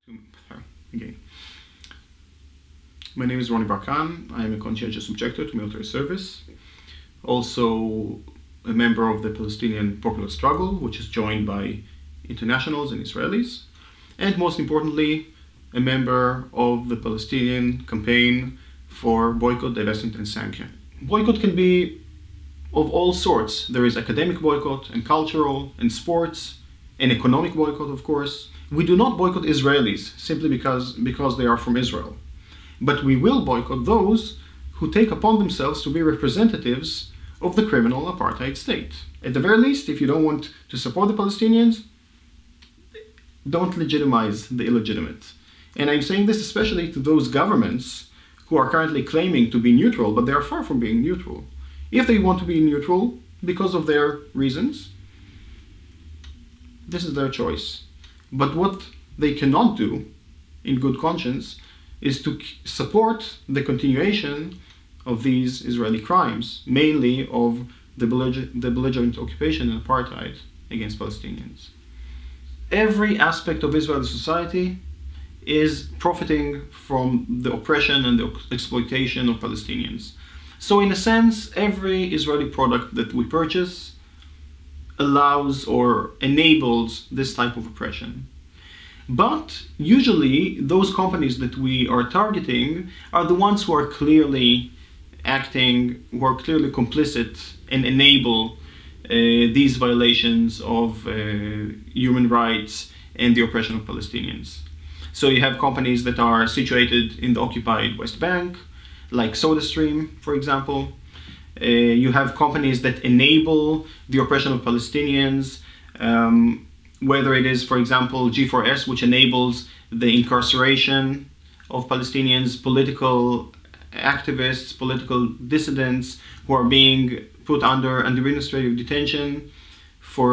Again. My name is Ronnie Barkan. I am a conscientious objector to military service. Also a member of the Palestinian Popular Struggle, which is joined by internationals and Israelis. And most importantly, a member of the Palestinian campaign for boycott, divestment and sanction. Boycott can be of all sorts. There is academic boycott and cultural and sports and economic boycott, of course. We do not boycott Israelis simply because they are from Israel. But we will boycott those who take upon themselves to be representatives of the criminal apartheid state. At the very least, if you don't want to support the Palestinians, don't legitimize the illegitimate. And I'm saying this especially to those governments who are currently claiming to be neutral, but they are far from being neutral. If they want to be neutral because of their reasons, this is their choice. But what they cannot do, in good conscience, is to support the continuation of these Israeli crimes, mainly of the belligerent occupation and apartheid against Palestinians. Every aspect of Israeli society is profiting from the oppression and the exploitation of Palestinians. So in a sense, every Israeli product that we purchase allows or enables this type of oppression. But usually those companies that we are targeting are the ones who are clearly acting, who are clearly complicit and enable these violations of human rights and the oppression of Palestinians. So you have companies that are situated in the occupied West Bank, like SodaStream, for example. You have companies that enable the oppression of Palestinians, whether it is, for example, G4S, which enables the incarceration of Palestinians, political activists, political dissidents who are being put under administrative detention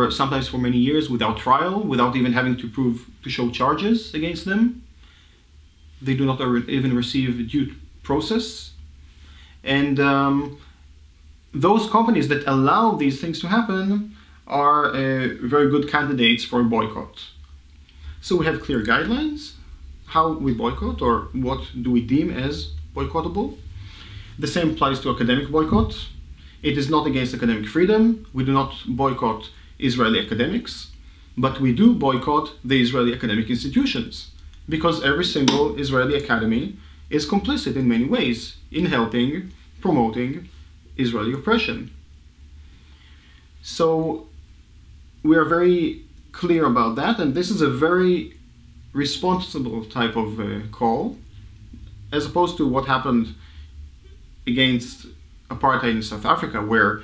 sometimes for many years without trial, without even having to show charges against them. They do not even receive due process. And those companies that allow these things to happen are very good candidates for boycott. So we have clear guidelines, how we boycott or what do we deem as boycottable. The same applies to academic boycott. It is not against academic freedom. We do not boycott Israeli academics, but we do boycott the Israeli academic institutions because every single Israeli academy is complicit in many ways in helping, promoting Israeli oppression. So we are very clear about that, and this is a very responsible type of call, as opposed to what happened against apartheid in South Africa, where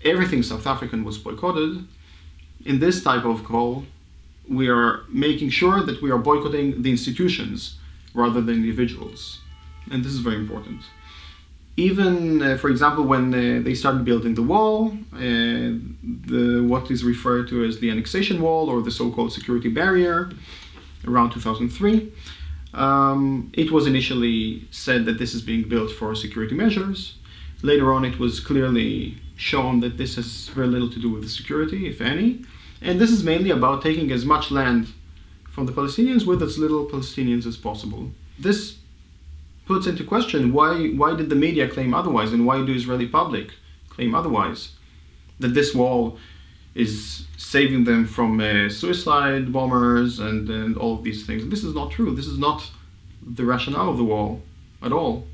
everything South African was boycotted. In this type of call, we are making sure that we are boycotting the institutions rather than individuals. And this is very important. Even, for example, when they started building the wall, what is referred to as the annexation wall or the so-called security barrier around 2003, it was initially said that this is being built for security measures. Later on, it was clearly shown that this has very little to do with the security, if any. And this is mainly about taking as much land from the Palestinians with as little Palestinians as possible. This puts into question why did the media claim otherwise, and why do Israeli public claim otherwise? That this wall is saving them from suicide bombers and all of these things. This is not true. This is not the rationale of the wall at all.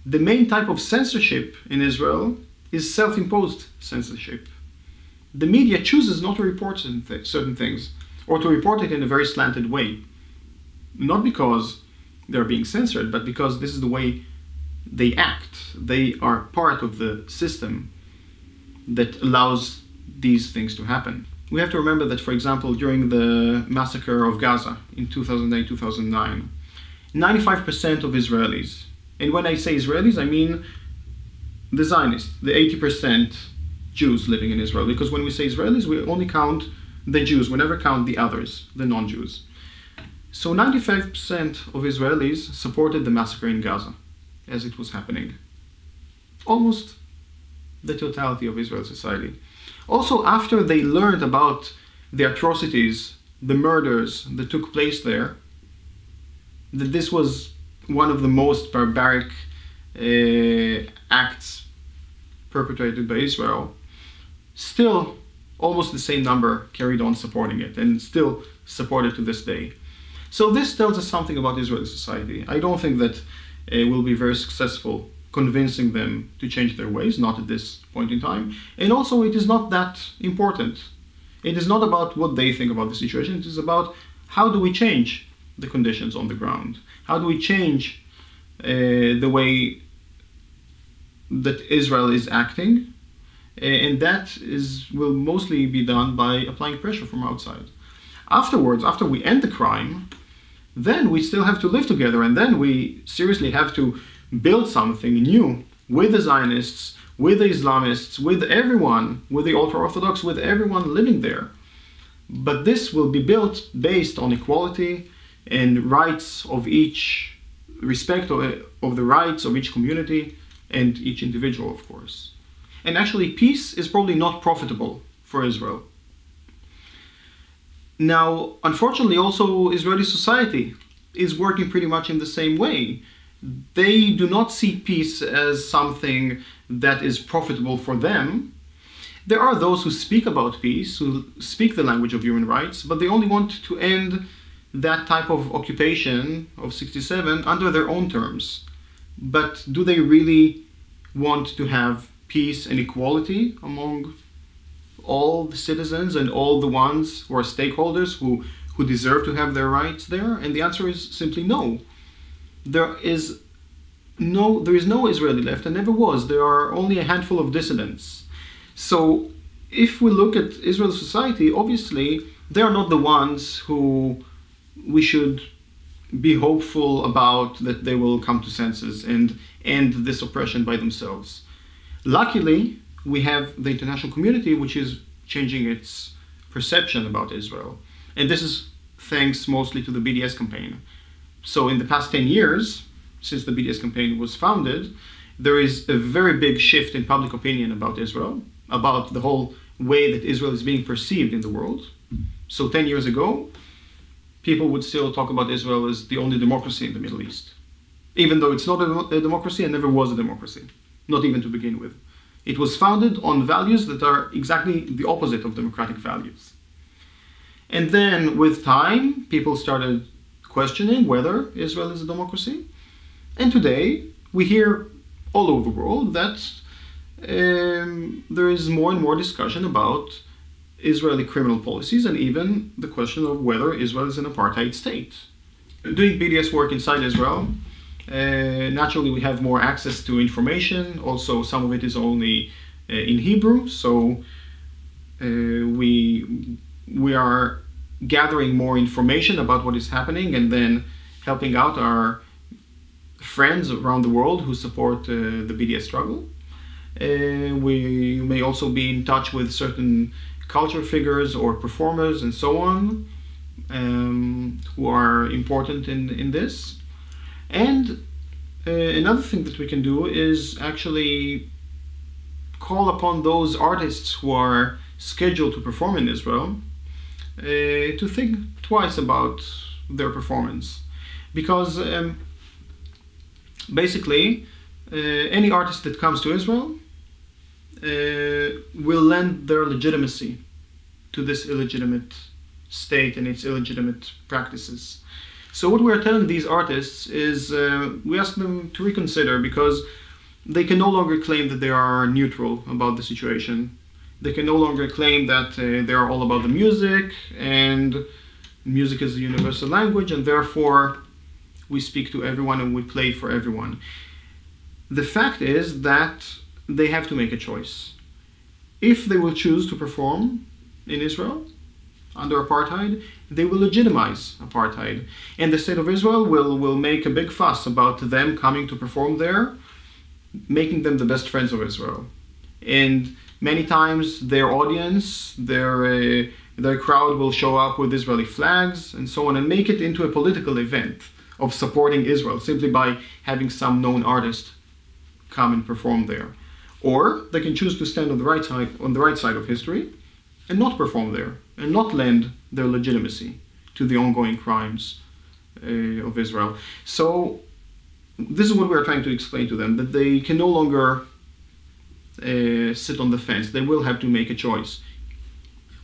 The main type of censorship in Israel is self-imposed censorship. The media chooses not to report certain things, or to report it in a very slanted way. Not because they're being censored, but because this is the way they act. They are part of the system that allows these things to happen. We have to remember that, for example, during the massacre of Gaza in 2008-2009, 95% of Israelis, and when I say Israelis, I mean the Zionists, the 80% Jews living in Israel, because when we say Israelis, we only count the Jews, we never count the others, the non-Jews. So 95% of Israelis supported the massacre in Gaza as it was happening. Almost the totality of Israel society. Also, after they learned about the atrocities, the murders that took place there, that this was one of the most barbaric acts perpetrated by Israel, still almost the same number carried on supporting it and still support it to this day. So this tells us something about Israeli society. I don't think that we'll be very successful convincing them to change their ways, not at this point in time. And also it is not that important. It is not about what they think about the situation, it is about how do we change the conditions on the ground? How do we change the way that Israel is acting? And that will mostly be done by applying pressure from outside. Afterwards, after we end the crime, then we still have to live together, and then we seriously have to build something new with the Zionists, with the Islamists, with everyone, with the ultra-Orthodox, with everyone living there. But this will be built based on equality and rights of each, respect of the rights of each community and each individual, of course. And actually, peace is probably not profitable for Israel. Now, unfortunately, also Israeli society is working pretty much in the same way. They do not see peace as something that is profitable for them. There are those who speak about peace, who speak the language of human rights, but they only want to end that type of occupation of 67 under their own terms. But do they really want to have peace and equality among all the citizens and all the ones who are stakeholders who deserve to have their rights there? And the answer is simply no. There is no Israeli left, and never was. There are only a handful of dissidents. So if we look at Israeli society, obviously they are not the ones who we should be hopeful about that they will come to senses and end this oppression by themselves. Luckily, we have the international community which is changing its perception about Israel. And this is thanks mostly to the BDS campaign. So in the past 10 years, since the BDS campaign was founded, there is a very big shift in public opinion about Israel, about the whole way that Israel is being perceived in the world. So 10 years ago, people would still talk about Israel as the only democracy in the Middle East, even though it's not a democracy and never was a democracy, not even to begin with. It was founded on values that are exactly the opposite of democratic values. And then with time, people started questioning whether Israel is a democracy. And today, we hear all over the world that there is more and more discussion about Israeli criminal policies and even the question of whether Israel is an apartheid state. Doing BDS work inside Israel, naturally we have more access to information. Also, some of it is only in Hebrew, so we are gathering more information about what is happening and then helping out our friends around the world who support the BDS struggle. We may also be in touch with certain culture figures or performers and so on who are important in this. And another thing that we can do is actually call upon those artists who are scheduled to perform in Israel to think twice about their performance. Because basically, any artist that comes to Israel will lend their legitimacy to this illegitimate state and its illegitimate practices. So what we are telling these artists is we ask them to reconsider, because they can no longer claim that they are neutral about the situation. They can no longer claim that they are all about the music and music is a universal language and therefore we speak to everyone and we play for everyone. The fact is that they have to make a choice. If they will choose to perform in Israel under apartheid, they will legitimize apartheid. And the state of Israel will make a big fuss about them coming to perform there, making them the best friends of Israel. And many times their audience, their crowd will show up with Israeli flags and so on and make it into a political event of supporting Israel simply by having some known artist come and perform there. Or they can choose to stand on the right side of history and not perform there and not lend their legitimacy to the ongoing crimes of Israel. So this is what we're trying to explain to them, that they can no longer sit on the fence. They will have to make a choice.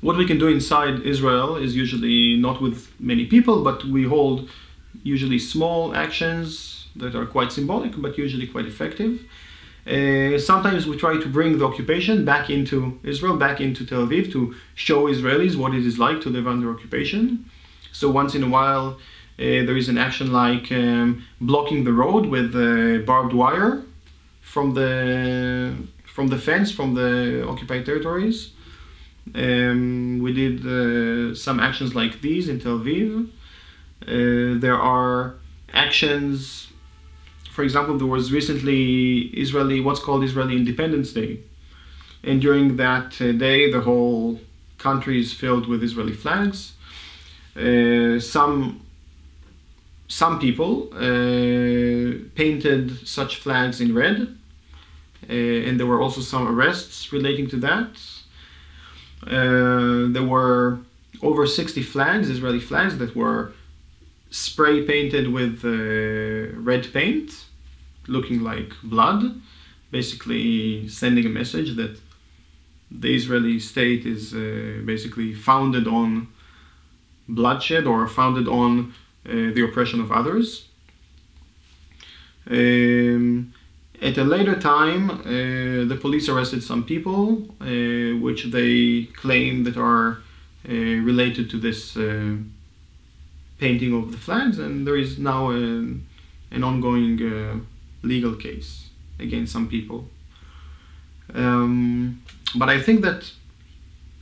What we can do inside Israel is usually not with many people, but we hold usually small actions that are quite symbolic, but usually quite effective. Sometimes we try to bring the occupation back into Israel, back into Tel Aviv, to show Israelis what it is like to live under occupation. So once in a while, there is an action like blocking the road with barbed wire from the fence, from the occupied territories. We did some actions like these in Tel Aviv. There are actions, for example, there was recently what's called Israeli Independence Day. And during that day, the whole country is filled with Israeli flags. Some people painted such flags in red. And there were also some arrests relating to that. There were over 60 flags, Israeli flags, that were spray painted with red paint, looking like blood, basically sending a message that the Israeli state is basically founded on bloodshed or founded on the oppression of others. At a later time, the police arrested some people, which they claim that are related to this painting of the flags, and there is now an ongoing legal case against some people. But I think that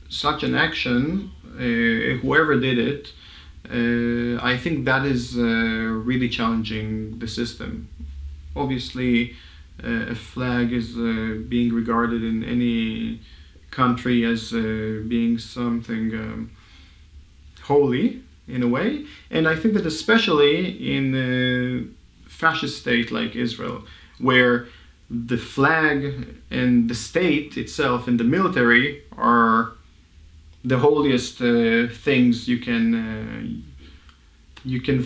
such an action, whoever did it, I think that is really challenging the system. Obviously, a flag is being regarded in any country as being something holy in a way, and I think that especially in a fascist state like Israel, where the flag and the state itself and the military are the holiest things you can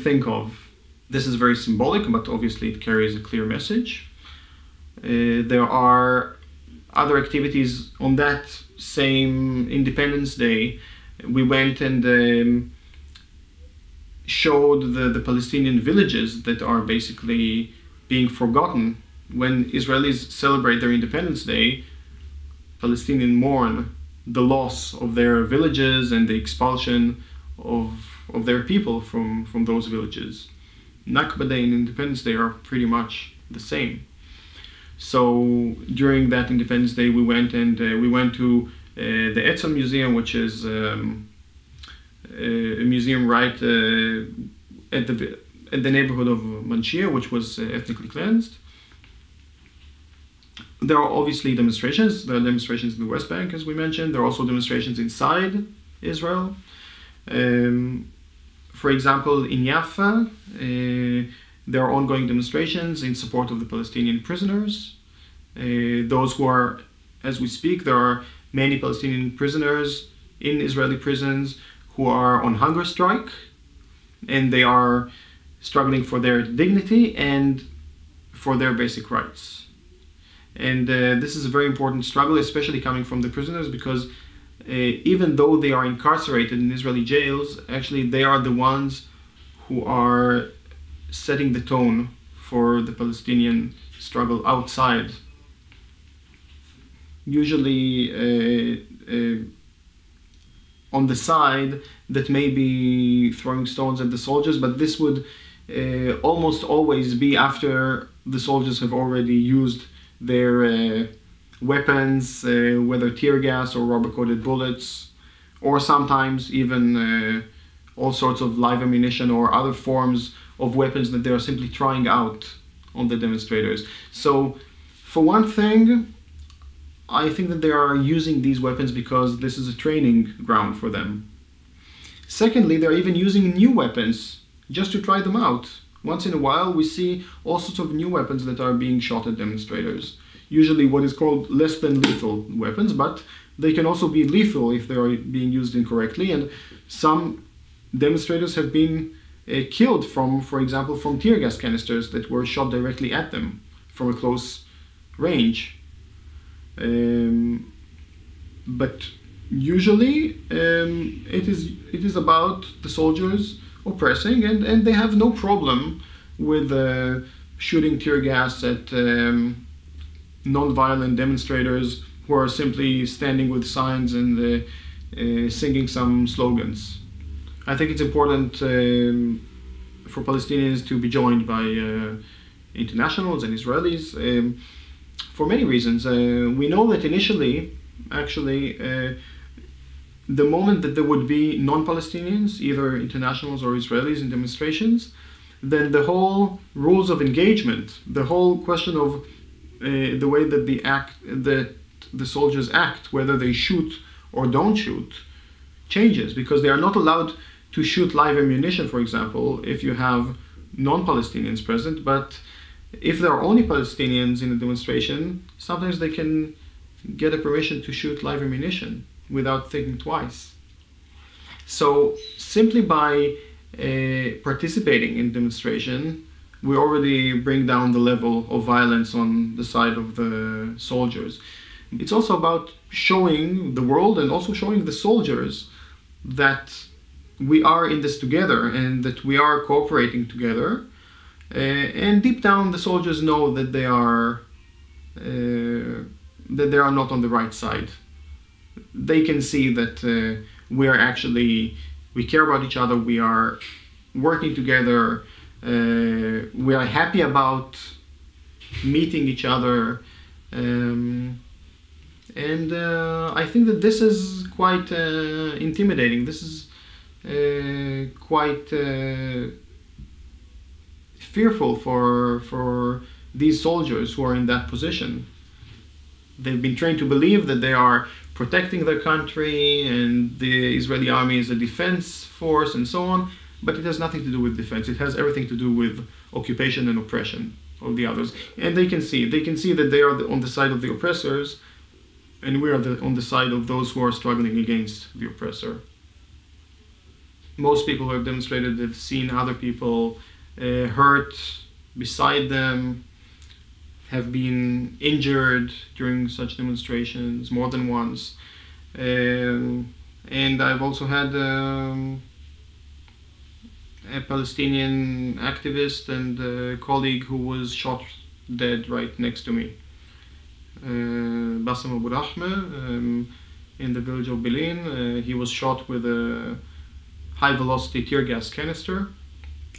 think of. This is very symbolic, but obviously it carries a clear message. There are other activities on that same Independence Day. We went and showed the Palestinian villages that are basically being forgotten. When Israelis celebrate their Independence Day, Palestinians mourn the loss of their villages and the expulsion of their people from those villages. Nakba Day and Independence Day are pretty much the same. So during that Independence Day, we went to the Etzel Museum, which is a museum right at the neighborhood of Manshia, which was ethnically cleansed. There are obviously demonstrations. There are demonstrations in the West Bank, as we mentioned. There are also demonstrations inside Israel. For example, in Jaffa, there are ongoing demonstrations in support of the Palestinian prisoners. Those who are, as we speak, there are many Palestinian prisoners in Israeli prisons who are on hunger strike, and they are struggling for their dignity and for their basic rights. And this is a very important struggle, especially coming from the prisoners, because even though they are incarcerated in Israeli jails, actually they are the ones who are setting the tone for the Palestinian struggle outside. Usually on the side that may be throwing stones at the soldiers, but this would almost always be after the soldiers have already used their weapons, whether tear gas or rubber-coated bullets, or sometimes even all sorts of live ammunition or other forms of weapons that they are simply trying out on the demonstrators. So, for one thing, I think that they are using these weapons because this is a training ground for them. Secondly, they're even using new weapons just to try them out. Once in a while, we see all sorts of new weapons that are being shot at demonstrators. Usually what is called less than lethal weapons, but they can also be lethal if they are being used incorrectly. And some demonstrators have been killed from, for example, from tear gas canisters that were shot directly at them from a close range. But usually it is about the soldiers oppressing, and they have no problem with shooting tear gas at non-violent demonstrators who are simply standing with signs and singing some slogans. I think it's important for Palestinians to be joined by internationals and Israelis for many reasons. We know that initially, actually, the moment that there would be non-Palestinians, either internationals or Israelis in demonstrations, then the whole rules of engagement, the whole question of the way that the soldiers act, whether they shoot or don't shoot, changes, because they are not allowed to shoot live ammunition, for example, if you have non-Palestinians present. But if there are only Palestinians in a demonstration, sometimes they can get a permission to shoot live ammunition without thinking twice. So simply by participating in demonstration, we already bring down the level of violence on the side of the soldiers. It's also about showing the world and also showing the soldiers that we are in this together and that we are cooperating together. And deep down, the soldiers know that they are not on the right side. They can see that we care about each other, we are working together, we are happy about meeting each other. And I think that this is quite intimidating. This is quite fearful for these soldiers who are in that position. They've been trained to believe that they are protecting their country and the Israeli army is a defense force and so on, but it has nothing to do with defense. It has everything to do with occupation and oppression of the others. And they can see that they are on the side of the oppressors, and we are on the side of those who are struggling against the oppressor. Most people who have demonstrated have seen other people hurt beside them, have been injured during such demonstrations more than once. And I've also had a Palestinian activist and a colleague who was shot dead right next to me. Bassem Abu Rahma, in the village of Bilin. He was shot with a high-velocity tear gas canister.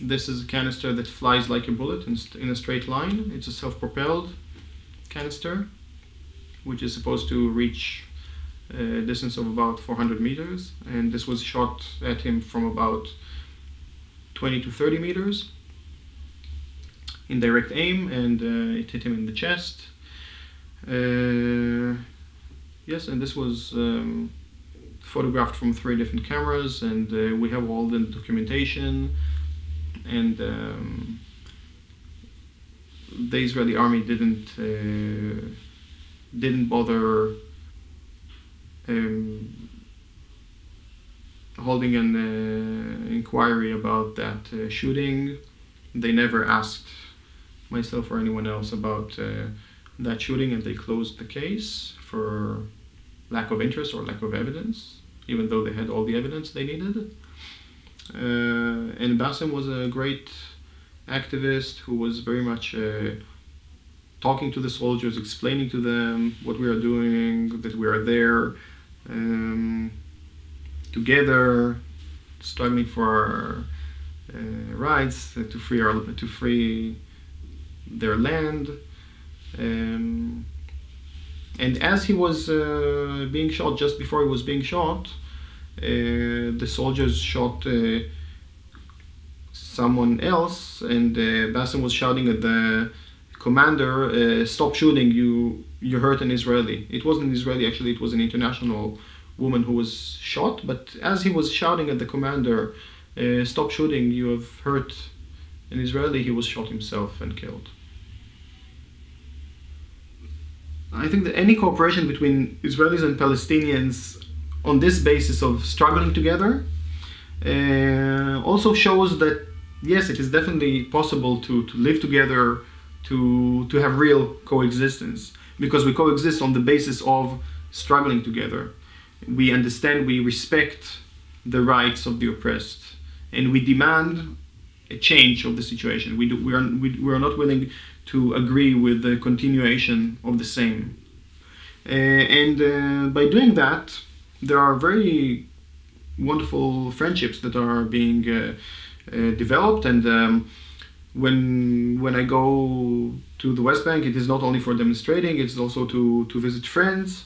This is a canister that flies like a bullet in a straight line. It's a self-propelled canister, which is supposed to reach a distance of about 400 meters. And this was shot at him from about 20 to 30 meters in direct aim, and it hit him in the chest. Yes, and this was photographed from 3 different cameras, and we have all the documentation. And the Israeli army didn't bother holding an inquiry about that shooting. They never asked myself or anyone else about that shooting, and they closed the case for lack of interest or lack of evidence, even though they had all the evidence they needed. And Bassem was a great activist who was very much talking to the soldiers, explaining to them what we are doing, that we are there together, struggling for our rights, to free their land. And as he was being shot, just before he was being shot, the soldiers shot someone else, and Bassem was shouting at the commander, "Stop shooting! You hurt an Israeli." It wasn't an Israeli, actually. It was an international woman who was shot. But as he was shouting at the commander, "Stop shooting! You have hurt an Israeli," he was shot himself and killed. I think that any cooperation between Israelis and Palestinians on this basis of struggling together also shows that yes, it is definitely possible to live together, to have real coexistence, because we coexist on the basis of struggling together. We understand, we respect the rights of the oppressed, and we demand a change of the situation. We are not willing to agree with the continuation of the same. And by doing that, there are very wonderful friendships that are being developed. And when I go to the West Bank, it is not only for demonstrating, it's also to visit friends.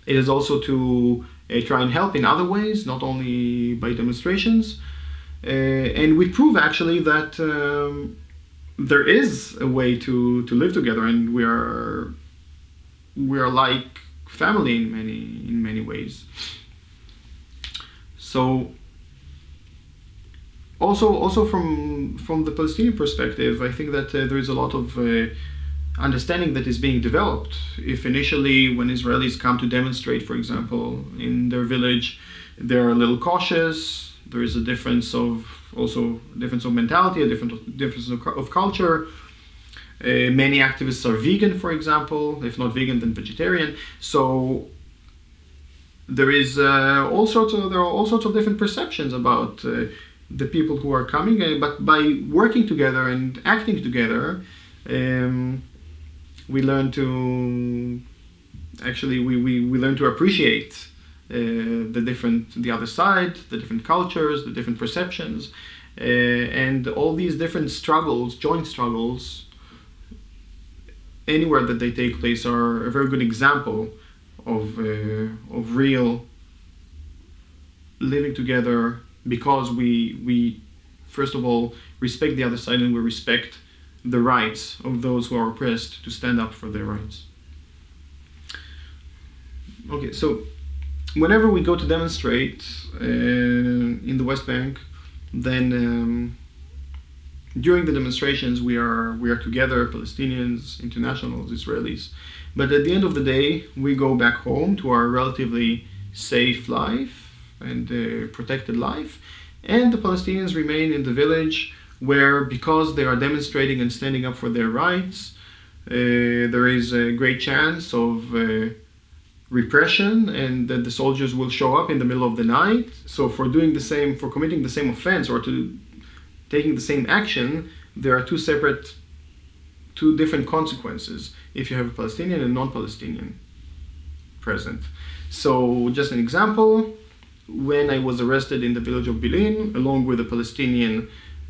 It is also to try and help in other ways, not only by demonstrations. And we prove actually that there is a way to live together, and we are like family in many ways. So also from the Palestinian perspective, I think that there is a lot of understanding that is being developed. If initially, when Israelis come to demonstrate, for example, in their village, they're a little cautious. There is a difference of mentality, a difference of culture. Many activists are vegan, for example. If not vegan, then vegetarian. So there are all sorts of different perceptions about the people who are coming. But by working together and acting together, we learn to appreciate the other side, the different cultures, the different perceptions, and all these different struggles, joint struggles, anywhere that they take place, are a very good example of real living together, because we first of all respect the other side, and we respect the rights of those who are oppressed to stand up for their rights. Okay, so whenever we go to demonstrate in the West Bank, then during the demonstrations we are together, Palestinians, internationals, Israelis. But at the end of the day, we go back home to our relatively safe life and protected life, and the Palestinians remain in the village, where, because they are demonstrating and standing up for their rights, there is a great chance of repression, and that the soldiers will show up in the middle of the night. So for committing the same offense, or to taking the same action, there are two different consequences if you have a Palestinian and non-Palestinian present. So just an example, when I was arrested in the village of Bilin, along with a Palestinian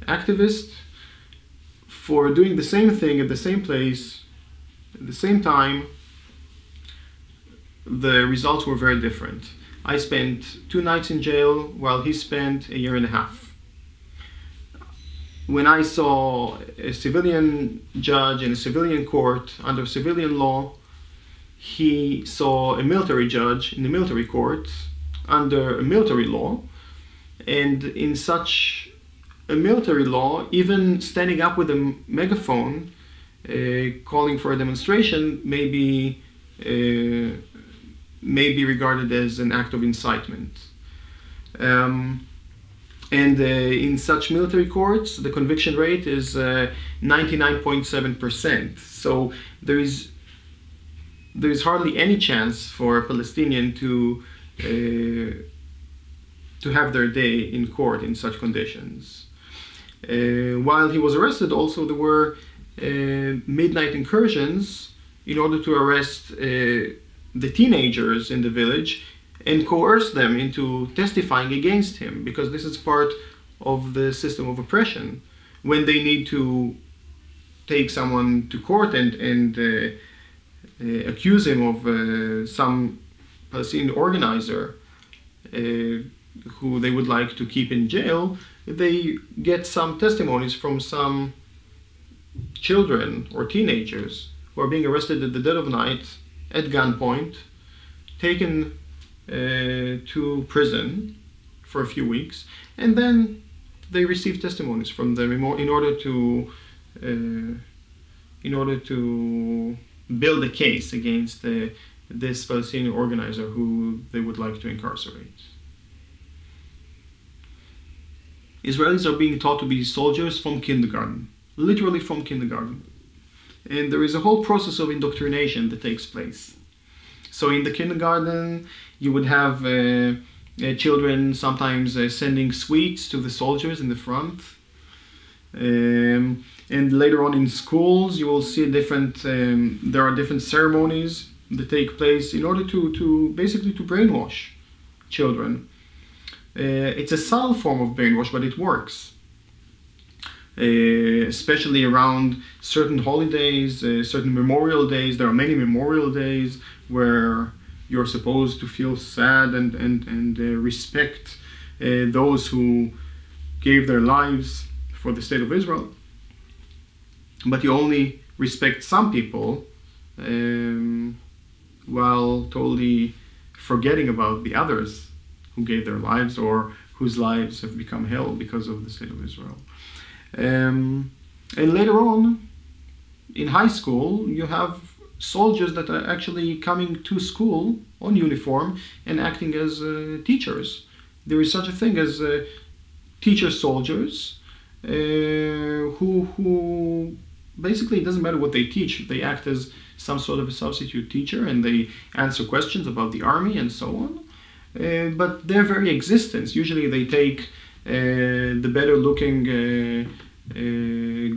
activist, for doing the same thing at the same place, at the same time, the results were very different. I spent 2 nights in jail, while he spent 1.5 years. When I saw a civilian judge in a civilian court under civilian law, he saw a military judge in a military court under a military law. And in such a military law, even standing up with a megaphone, calling for a demonstration, may be regarded as an act of incitement. And in such military courts, the conviction rate is 99.7%. So there is hardly any chance for a Palestinian to have their day in court in such conditions. While he was arrested, also there were midnight incursions in order to arrest the teenagers in the village and coerce them into testifying against him, because this is part of the system of oppression. When they need to take someone to court and accuse him of some Palestinian organizer who they would like to keep in jail, they get some testimonies from some children or teenagers who are being arrested at the dead of night at gunpoint, taken to prison for a few weeks, and then they receive testimonies from them in order to build a case against this Palestinian organizer who they would like to incarcerate. Israelis are being taught to be soldiers from kindergarten, literally from kindergarten. And there is a whole process of indoctrination that takes place. So in the kindergarten, you would have children sometimes sending sweets to the soldiers in the front. And later on in schools, you will see there are different ceremonies that take place in order to basically to brainwash children. It's a subtle form of brainwash, but it works. Especially around certain holidays, certain memorial days. There are many memorial days where you're supposed to feel sad and respect those who gave their lives for the state of Israel. But you only respect some people while totally forgetting about the others who gave their lives or whose lives have become hell because of the state of Israel. And later on, in high school, you have soldiers that are actually coming to school on uniform and acting as teachers. There is such a thing as teacher soldiers who basically, it doesn't matter what they teach, they act as some sort of a substitute teacher and they answer questions about the army and so on. But their very existence, usually they take the better looking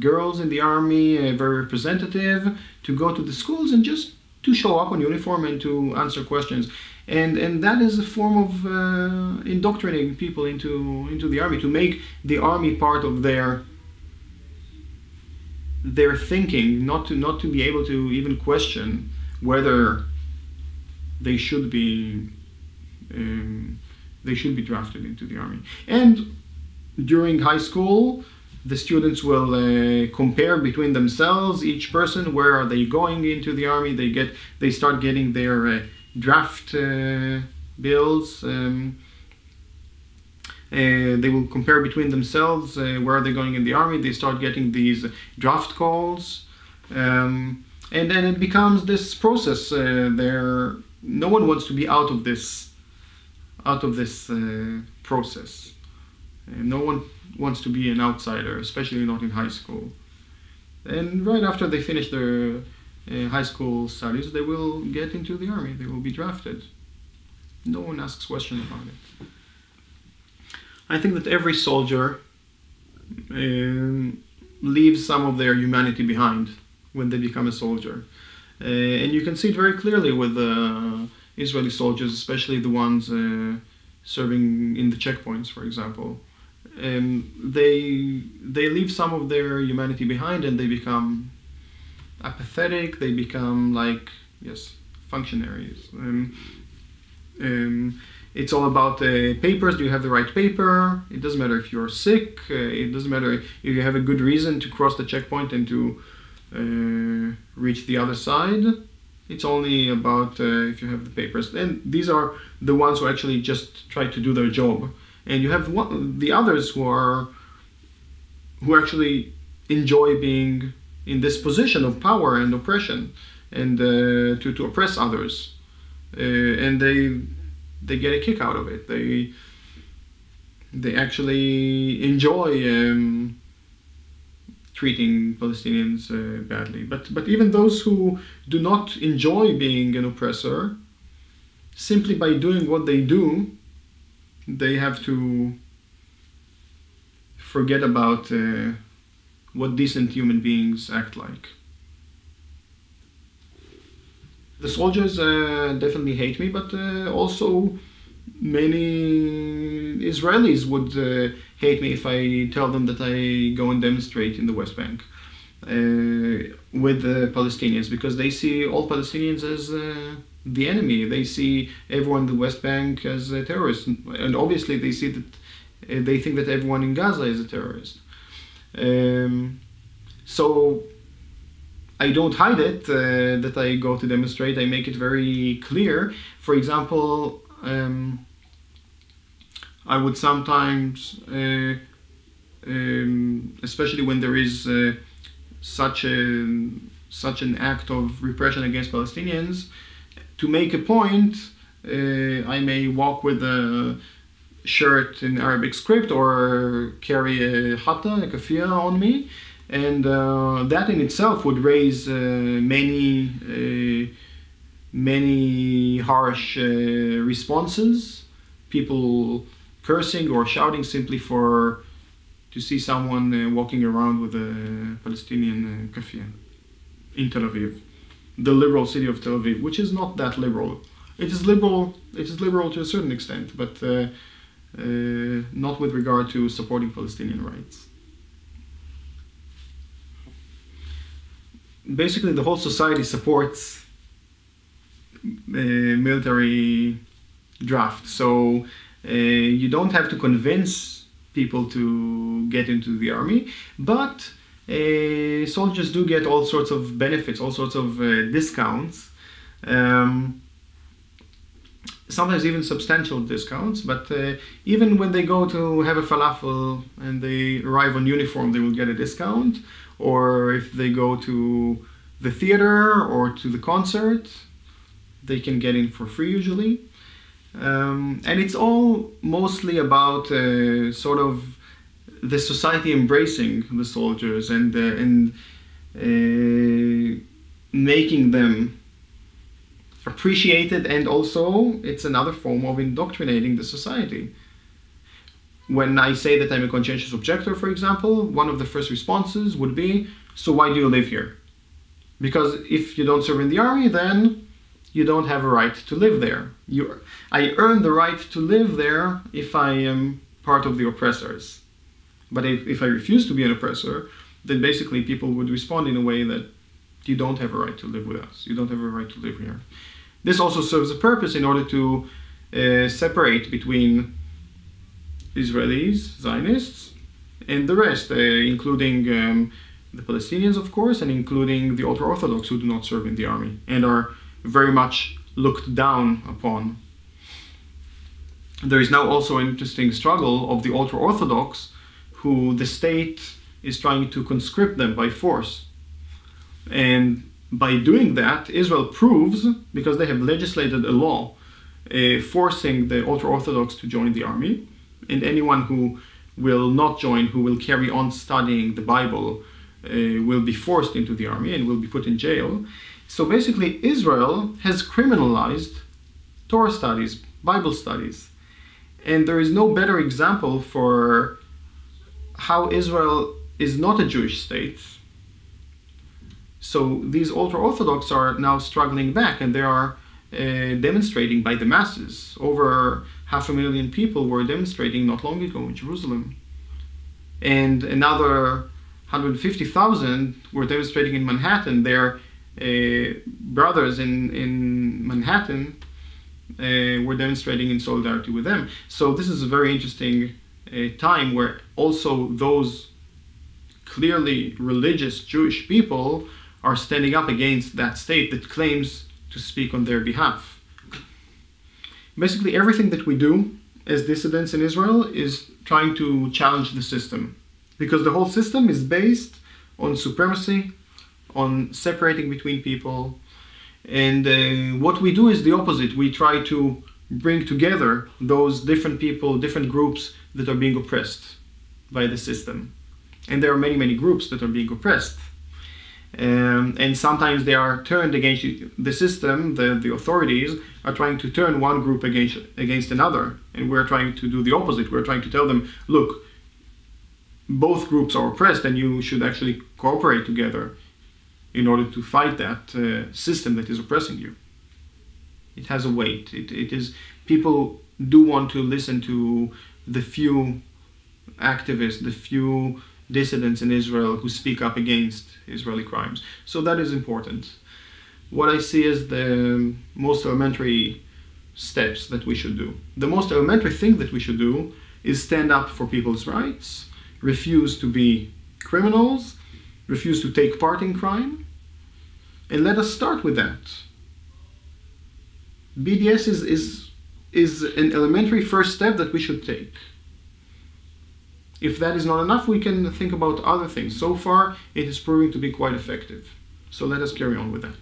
girls in the army, very representative, to go to the schools and just to show up on uniform and to answer questions. And that is a form of indoctrinating people into the army, to make the army part of their thinking, not to be able to even question whether they should be drafted into the army. And during high school, the students will compare between themselves, each person, where are they going into the army. They start getting their draft bills. They will compare between themselves, where are they going in the army. They start getting these draft calls, and then it becomes this process. No one wants to be out of this process. No one wants to be an outsider, especially not in high school. And right after they finish their high school studies, they will get into the army. They will be drafted. No one asks questions about it. I think that every soldier leaves some of their humanity behind when they become a soldier. And you can see it very clearly with Israeli soldiers, especially the ones serving in the checkpoints, for example. They leave some of their humanity behind and they become apathetic, they become like, yes, functionaries. It's all about papers. Do you have the right paper? It doesn't matter if you're sick. It doesn't matter if you have a good reason to cross the checkpoint and to reach the other side. It's only about if you have the papers. And these are the ones who actually just try to do their job. And you have the others who actually enjoy being in this position of power and oppression, and to oppress others, and they get a kick out of it. They actually enjoy treating Palestinians badly. But even those who do not enjoy being an oppressor, simply by doing what they do, they have to forget about what decent human beings act like. The soldiers definitely hate me, but also many Israelis would hate me if I tell them that I go and demonstrate in the West Bank with the Palestinians, because they see all Palestinians as the enemy. They see everyone in the West Bank as a terrorist, and obviously they see that they think that everyone in Gaza is a terrorist. So I don't hide it that I go to demonstrate. I make it very clear. For example, I would sometimes, especially when there is such an act of repression against Palestinians, to make a point, I may walk with a shirt in Arabic script or carry a hatta, a kafia on me, and that in itself would raise many harsh responses, people cursing or shouting simply to see someone walking around with a Palestinian kafia in Tel Aviv, the liberal city of Tel Aviv, which is not that liberal. It is liberal to a certain extent, but not with regard to supporting Palestinian rights. Basically, the whole society supports military draft, so you don't have to convince people to get into the army, but soldiers do get all sorts of benefits, all sorts of discounts, sometimes even substantial discounts, but even when they go to have a falafel and they arrive on uniform, they will get a discount, or if they go to the theater or to the concert, they can get in for free usually. And it's all mostly about sort of the society embracing the soldiers and making them appreciated, and also it's another form of indoctrinating the society. When I say that I'm a conscientious objector, for example, one of the first responses would be, so why do you live here? Because if you don't serve in the army, then you don't have a right to live there. I earn the right to live there if I am part of the oppressors. But if I refuse to be an oppressor, then basically people would respond in a way that you don't have a right to live with us. You don't have a right to live here. This also serves a purpose in order to separate between Israelis, Zionists, and the rest, including the Palestinians, of course, and including the ultra-Orthodox who do not serve in the army and are very much looked down upon. There is now also an interesting struggle of the ultra-Orthodox, who the state is trying to conscript them by force. And by doing that, Israel proves, because they have legislated a law forcing the ultra-Orthodox to join the army, and anyone who will not join, who will carry on studying the Bible, will be forced into the army and will be put in jail. So basically, Israel has criminalized Torah studies, Bible studies. And there is no better example for how Israel is not a Jewish state. So these ultra-Orthodox are now struggling back, and they are demonstrating by the masses. Over 500,000 people were demonstrating not long ago in Jerusalem. And another 150,000 were demonstrating in Manhattan. Their brothers in Manhattan were demonstrating in solidarity with them. So this is a very interesting time where also those clearly religious Jewish people are standing up against that state that claims to speak on their behalf. Basically, everything that we do as dissidents in Israel is trying to challenge the system, because the whole system is based on supremacy, on separating between people, and what we do is the opposite. We try to bring together those different people, different groups that are being oppressed by the system. And there are many, many groups that are being oppressed. And sometimes they are turned against the system. The authorities are trying to turn one group against another, and we're trying to do the opposite. We're trying to tell them, look, both groups are oppressed and you should actually cooperate together in order to fight that system that is oppressing you. It has a weight. It is, people do want to listen to the few activists, the few dissidents in Israel who speak up against Israeli crimes. So that is important. What I see as the most elementary steps that we should do. The most elementary thing that we should do is stand up for people's rights, refuse to be criminals, refuse to take part in crime, and let us start with that. BDS is an elementary first step that we should take. If that is not enough, we can think about other things. So far, it is proving to be quite effective. So let us carry on with that.